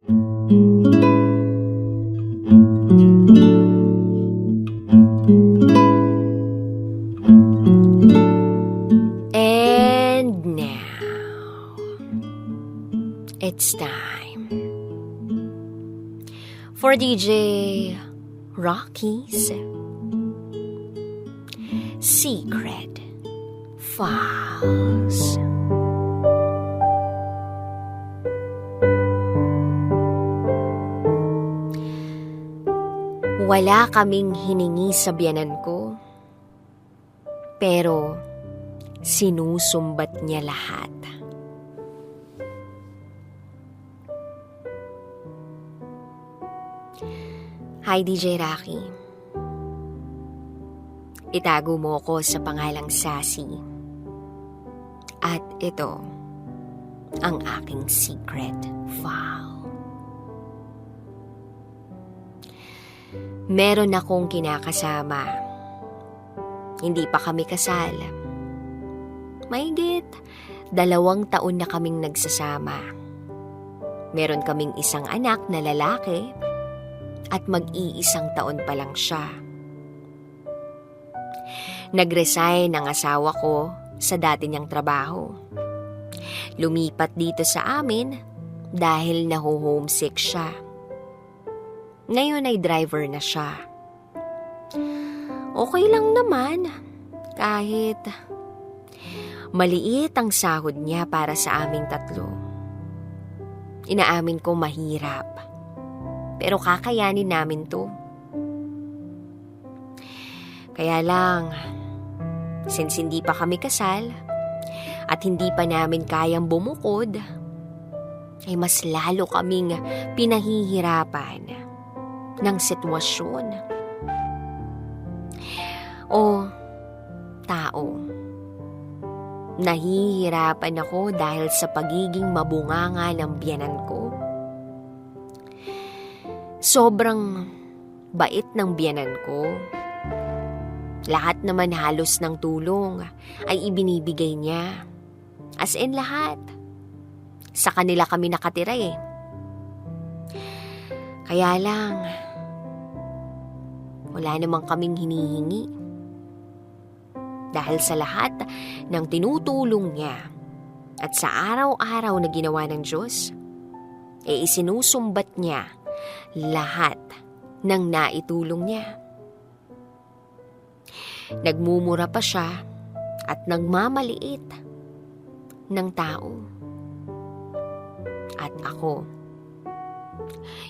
And now, it's time for DJ Rocky's Secret Files. Wala kaming hiningi sa biyanan ko, pero sinusumbat niya lahat. Hi DJ Rocky. Itago mo ko sa pangalang Sassy. At ito ang aking secret file. Meron akong kinakasama. Hindi pa kami kasal. Mahigit 2 taon na kaming nagsasama. Meron kaming isang anak na lalaki at mag-iisang taon pa lang siya. Nag-resign ang asawa ko sa dati niyang trabaho. Lumipat dito sa amin dahil naho-homesick siya. Ngayon ay driver na siya. Okay lang naman kahit maliit ang sahod niya para sa aming 3. Inaamin ko mahirap. Pero kakayanin namin to. Kaya lang, since hindi pa kami kasal at hindi pa namin kayang bumukod, ay mas lalo kaming pinahihirapan ng sitwasyon. O tao, nahihirapan ako dahil sa pagiging mabunganga ng biyanan ko. Sobrang bait ng biyanan ko. Lahat naman halos ng tulong ay ibinibigay niya. As in lahat. Sa kanila kami nakatira eh. Kaya lang, wala namang kaming hinihingi. Dahil sa lahat ng tinutulong niya at sa araw-araw na ginawa ng Diyos, isinusumbat niya lahat ng naitulong niya. Nagmumura pa siya at nagmamaliit ng tao. At ako,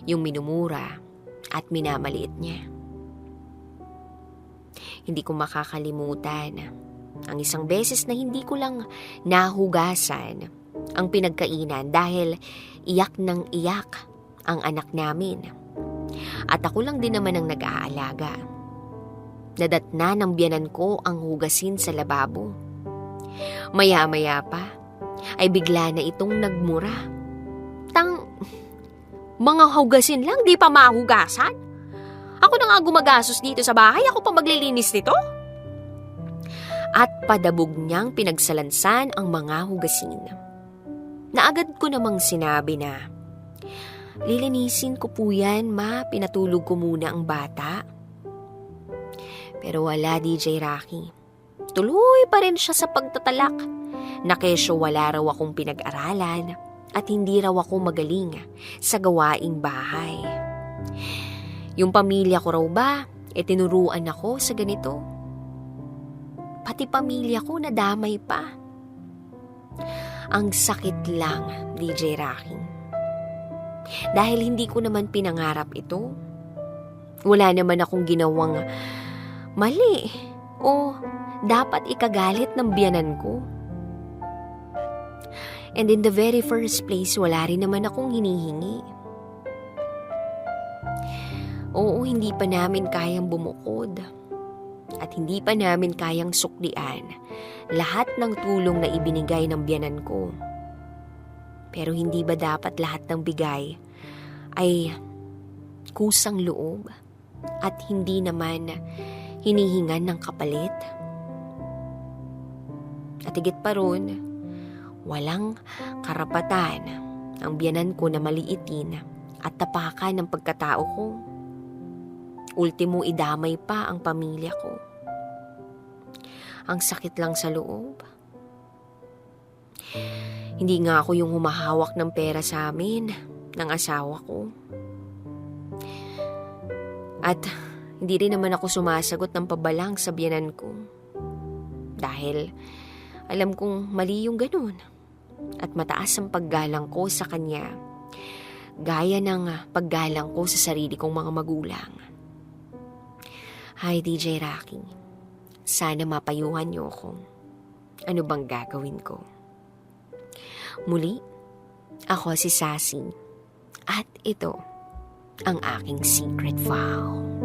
yung minumura at minamaliit niya. Hindi ko makakalimutan ang isang beses na hindi ko lang nahugasan ang pinagkainan dahil iyak ng iyak ang anak namin. At ako lang din naman ang nag-aalaga. Nadatna ng biyanan ko ang hugasin sa lababo. Maya-maya pa ay bigla na itong nagmura. Mga hugasin lang, di pa mahugasan? Ako na nga gumagastos dito sa bahay, ako pa maglilinis nito? At padabog niyang pinagsalansan ang mga hugasin. Naagad ko namang sinabi na, lilinisin ko po yan, ma, pinatulog ko muna ang bata. Pero wala, DJ Rocky. Tuloy pa rin siya sa pagtatalak. Na kesyo wala raw akong pinag-aralan at hindi raw ako magaling sa gawaing bahay. Yung pamilya ko raw ba, tinuruan ako sa ganito. Pati pamilya ko nadamay pa. Ang sakit lang, DJ Rocky. Dahil hindi ko naman pinangarap ito. Wala naman akong ginawang mali o dapat ikagalit ng biyanan ko. And in the very first place, wala rin naman akong hinihingi. Oo, hindi pa namin kayang bumukod. At hindi pa namin kayang suklian lahat ng tulong na ibinigay ng biyanan ko. Pero hindi ba dapat lahat ng bigay ay kusang loob at hindi naman hinihingan ng kapalit? At higit pa ron, walang karapatan ang biyanan ko na maliitin at tapakan ng pagkatao ko. Ultimo, idamay pa ang pamilya ko. Ang sakit lang sa loob. Hindi nga ako yung humahawak ng pera sa amin ng asawa ko. At hindi rin naman ako sumasagot ng pabalang sa biyenan ko. Dahil alam kong mali yung ganun. At mataas ang paggalang ko sa kanya. Gaya ng paggalang ko sa sarili kong mga magulang. Hi DJ Rocky. Sana mapayuhan niyo ako. Ano bang gagawin ko? Muli, ako si Sassy. At ito ang aking secret vow.